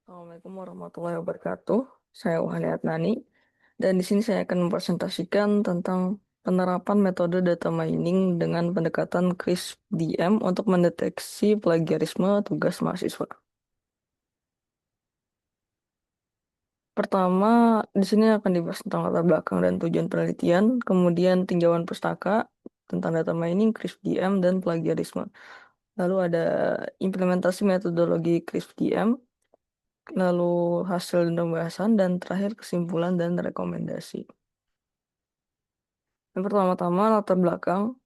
Assalamualaikum warahmatullahi wabarakatuh. Saya Wahani Adnani dan di sini saya akan mempresentasikan tentang penerapan metode data mining dengan pendekatan CRISP-DM untuk mendeteksi plagiarisme tugas mahasiswa. Pertama, di sini akan dibahas tentang latar belakang dan tujuan penelitian, kemudian tinjauan pustaka tentang data mining, CRISP-DM, dan plagiarisme. Lalu ada implementasi metodologi CRISP-DM, lalu hasil dan pembahasan, dan terakhir kesimpulan dan rekomendasi. Yang pertama-tama latar belakang,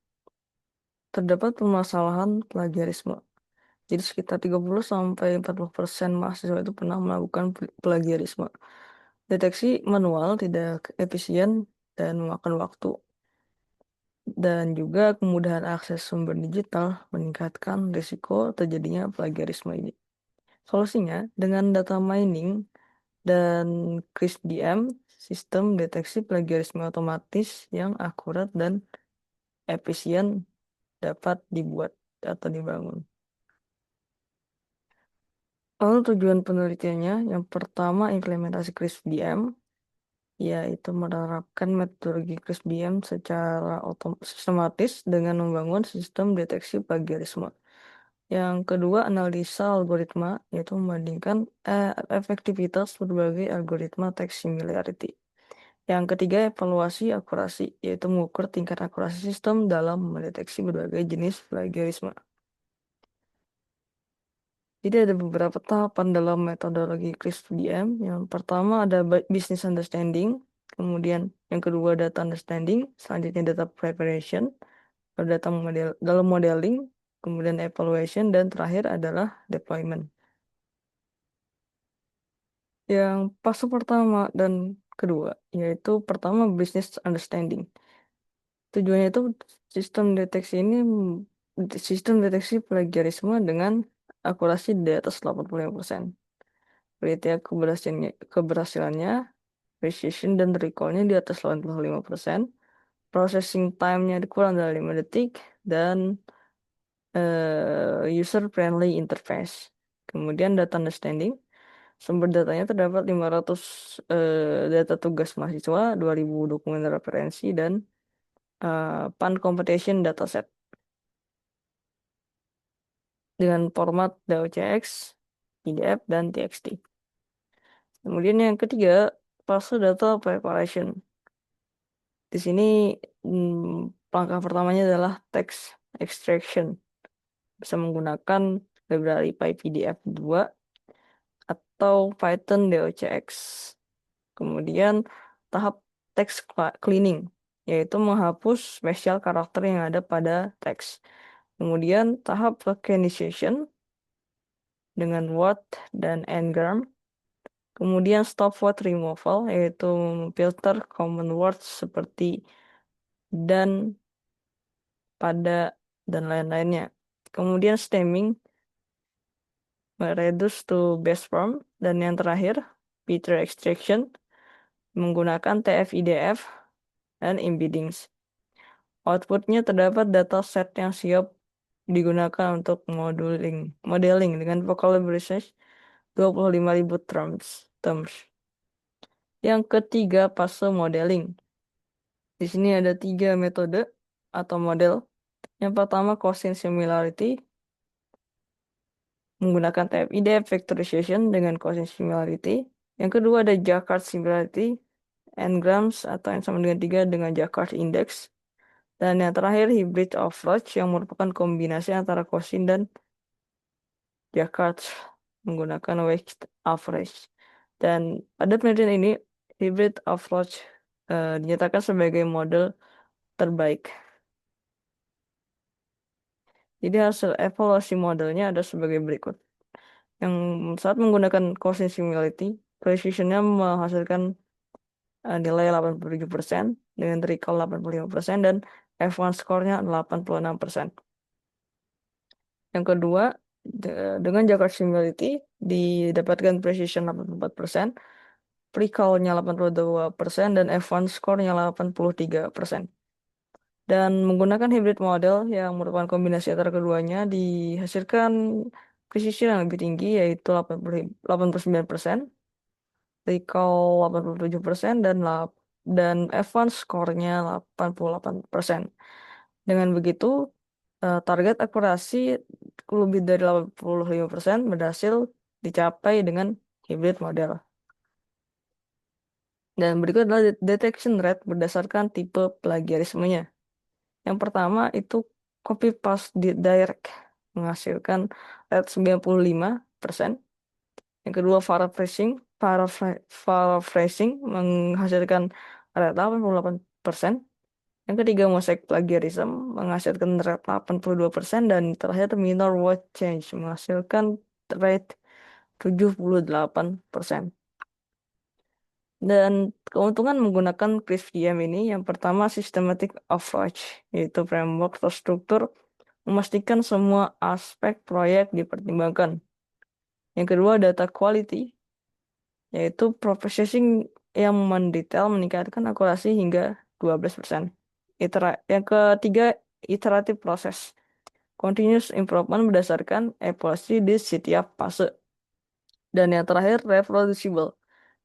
terdapat permasalahan plagiarisme. Jadi sekitar 30-40% mahasiswa itu pernah melakukan plagiarisme. Deteksi manual tidak efisien dan memakan waktu. Dan juga kemudahan akses sumber digital meningkatkan risiko terjadinya plagiarisme ini. Solusinya dengan data mining dan CRISP-DM, sistem deteksi plagiarisme otomatis yang akurat dan efisien dapat dibuat atau dibangun. Lalu tujuan penelitiannya, yang pertama implementasi CRISP-DM, yaitu menerapkan metodologi CRISP-DM secara sistematis dengan membangun sistem deteksi plagiarisme. Yang kedua, analisa algoritma, yaitu membandingkan efektivitas berbagai algoritma text similarity. Yang ketiga, evaluasi akurasi, yaitu mengukur tingkat akurasi sistem dalam mendeteksi berbagai jenis plagiarisme. Jadi ada beberapa tahapan dalam metodologi CRISP-DM. Yang pertama ada business understanding, kemudian yang kedua data understanding, selanjutnya data preparation, lalu data dalam modeling, kemudian evaluation, dan terakhir adalah deployment. Yang fase pertama dan kedua, yaitu pertama business understanding. Tujuannya itu sistem deteksi ini sistem deteksi plagiarisme dengan akurasi di atas 85%. Kriteria keberhasilannya, precision dan recall-nya di atas 85%, processing time-nya kurang dari 5 detik, dan user-friendly interface. Kemudian data understanding, sumber datanya terdapat 500 data tugas mahasiswa, 2000 dokumen referensi, dan PAN Competition Dataset dengan format DOCX, PDF, dan TXT. Kemudian yang ketiga, fase data preparation. Di sini langkah pertamanya adalah text extraction. Bisa menggunakan library PyPDF2 atau Python DOCX. Kemudian tahap text cleaning, yaitu menghapus spesial karakter yang ada pada teks. Kemudian tahap recognition dengan word dan n-gram. Kemudian stop word removal, yaitu filter common words seperti dan, pada, dan lain-lainnya. Kemudian stemming, reduce to base form. Dan yang terakhir, feature extraction, menggunakan TF-IDF dan embeddings. Outputnya terdapat dataset yang siap digunakan untuk modeling dengan vocabulary size 25.000 terms. Yang ketiga, fase modeling. Di sini ada 3 metode atau model. Yang pertama, Gaussian similarity, menggunakan TF-IDF factorization dengan Gaussian similarity. Yang kedua ada Jacquard similarity, n-grams atau yang sama dengan 3 dengan Jacquard index. Dan yang terakhir hybrid approach yang merupakan kombinasi antara Gaussian dan Jacquard menggunakan weighted average. Dan pada penelitian ini hybrid approach dinyatakan sebagai model terbaik. Jadi hasil evaluasi modelnya ada sebagai berikut. Yang saat menggunakan Gaussian similarity, precision-nya menghasilkan nilai 87% dengan recall 85% dan F1 score-nya 86%. Yang kedua, dengan Jacquard similarity didapatkan precision 84%, recall-nya 82%, dan F1 score-nya 83%. Dan menggunakan hybrid model yang merupakan kombinasi antara keduanya dihasilkan precision yang lebih tinggi yaitu 89%, recall 87%, dan advance score-nya 88%. Dengan begitu, target akurasi lebih dari 85% berhasil dicapai dengan hybrid model. Dan berikut adalah detection rate berdasarkan tipe plagiarismenya. Yang pertama itu copy paste direct menghasilkan rate 95%. Yang kedua paraphrasing menghasilkan rate 88%. Yang ketiga mosaic plagiarism menghasilkan rate 82%, dan terakhir minor word change menghasilkan rate 78%. Dan keuntungan menggunakan CRISP-DM ini, yang pertama systematic approach, yaitu framework terstruktur memastikan semua aspek proyek dipertimbangkan. Yang kedua data quality, yaitu processing yang mendetail meningkatkan akurasi hingga 12%. Yang ketiga iteratif proses, continuous improvement berdasarkan evaluasi di setiap fase. Dan yang terakhir reproducible,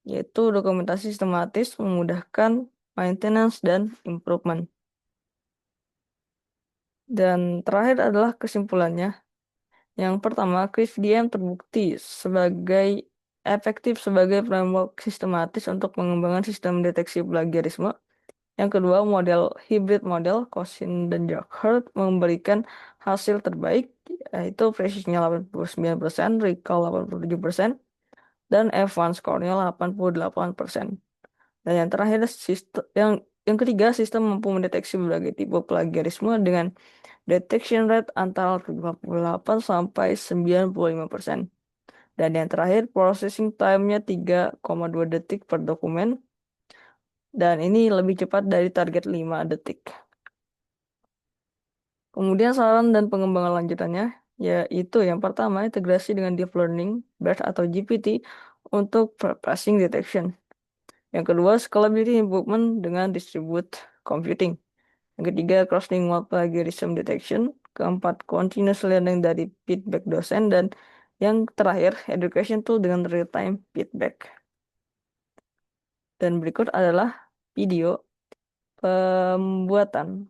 yaitu dokumentasi sistematis memudahkan maintenance dan improvement. Dan terakhir adalah kesimpulannya. Yang pertama, CRISP-DM terbukti efektif sebagai framework sistematis untuk mengembangkan sistem deteksi plagiarisme. Yang kedua, model hybrid model Cosin dan Jacquard memberikan hasil terbaik, yaitu presisinya 89%, recall 87%, dan F1 score-nya 88%. Dan yang terakhir, yang ketiga, sistem mampu mendeteksi berbagai tipe plagiarisme dengan detection rate antara 58 sampai 95%. Dan yang terakhir, processing time-nya 3,2 detik per dokumen. Dan ini lebih cepat dari target 5 detik. Kemudian saran dan pengembangan lanjutannya, yaitu yang pertama, integrasi dengan Deep Learning, BERT atau GPT untuk parsing detection. Yang kedua, scalability improvement dengan distribute computing. Yang ketiga, cross-lingual plagiarism detection. Keempat, continuous learning dari feedback dosen. Dan yang terakhir, education tool dengan real-time feedback. Dan berikut adalah video pembuatan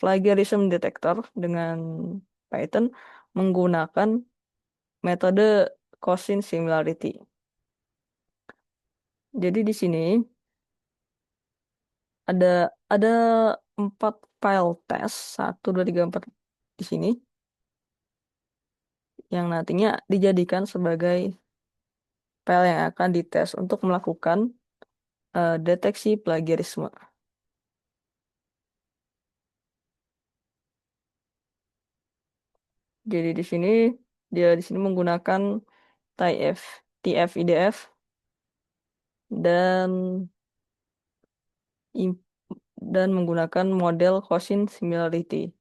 plagiarism detector dengan Python menggunakan metode Cosin similarity. Jadi di sini ada ada 4 file test, 1, 2, 3, 4 di sini, yang nantinya dijadikan sebagai file yang akan dites untuk melakukan deteksi plagiarisme. Jadi dia di sini menggunakan TF-IDF dan menggunakan model Cosin similarity.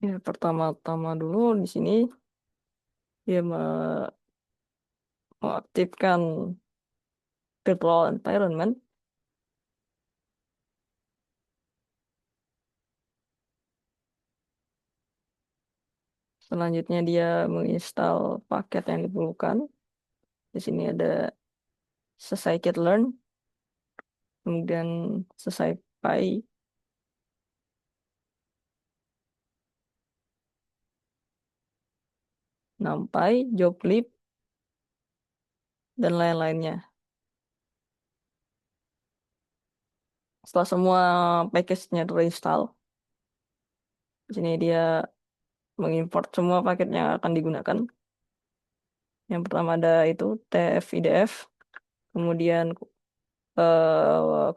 Ya, pertama-tama dulu di sini dia mengaktifkan virtual environment. Selanjutnya dia menginstal paket yang diperlukan. Di sini ada scikit-learn, kemudian scipy, numpy, joblib, dan lain-lainnya. Setelah semua package-nya terinstall, di sini dia mengimport semua paket yang akan digunakan. Yang pertama ada itu TF-IDF, kemudian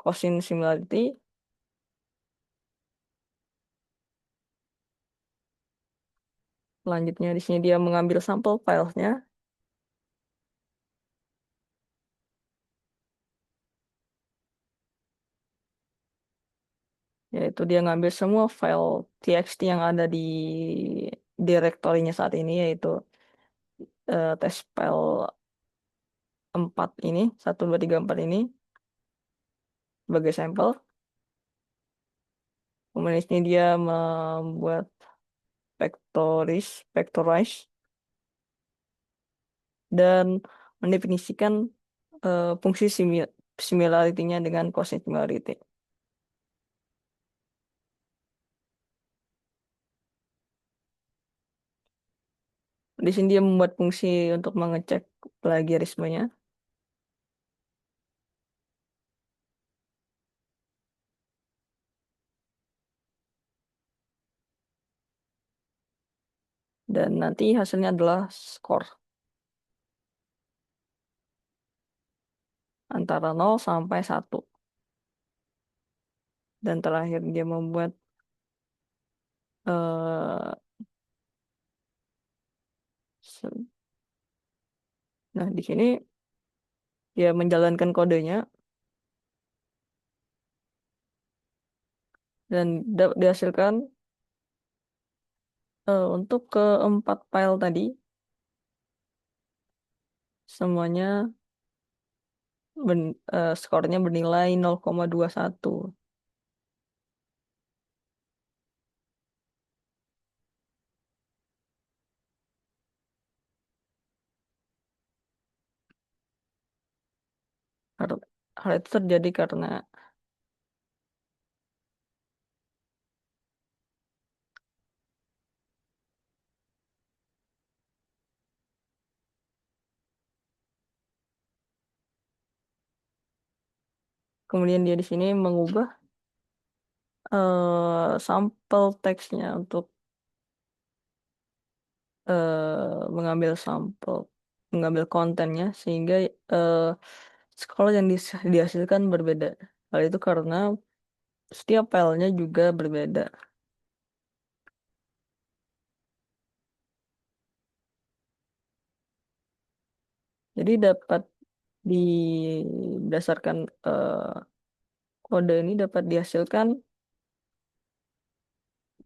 Cosin Similarity, selanjutnya di sini dia mengambil sampel filenya, yaitu dia ngambil semua file txt yang ada di direktorinya saat ini, yaitu test file 4 ini, 1, 2, 3, 4 ini sebagai sampel. Kemudian di sini dia membuat vectorize dan mendefinisikan fungsi similarity-nya dengan cosine similarity. Di sini dia membuat fungsi untuk mengecek plagiarismenya. Dan nanti hasilnya adalah skor antara 0 sampai 1. Dan terakhir dia membuat eh, se- nah di sini dia menjalankan kodenya dan dihasilkan untuk keempat file tadi semuanya skornya bernilai 0,21. Hal hal itu terjadi karena kemudian dia di sini mengubah sampel teksnya untuk mengambil sampel, mengambil kontennya sehingga eh, skor yang dihasilkan berbeda. Hal itu karena setiap filenya juga berbeda. Jadi dapat di berdasarkan kode ini dapat dihasilkan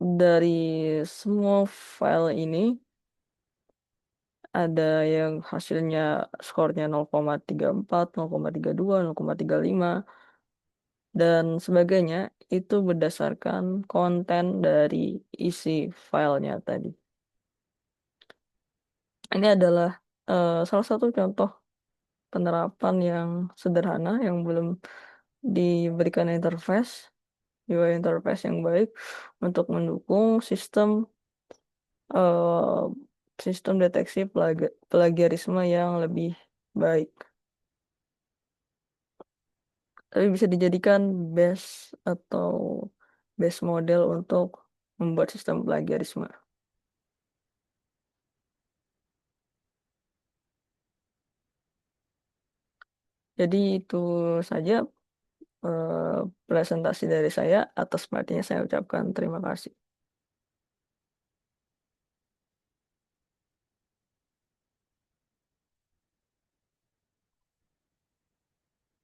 dari semua file ini ada yang hasilnya skornya 0,34, 0,32, 0,35 dan sebagainya itu berdasarkan konten dari isi filenya tadi. Ini adalah salah satu contoh penerapan yang sederhana yang belum diberikan interface, UI interface yang baik untuk mendukung eh, sistem deteksi plagiarisme yang lebih baik. Tapi bisa dijadikan base atau base model untuk membuat sistem plagiarisme. Jadi itu saja eh, presentasi dari saya. Atas perhatiannya saya ucapkan terima kasih.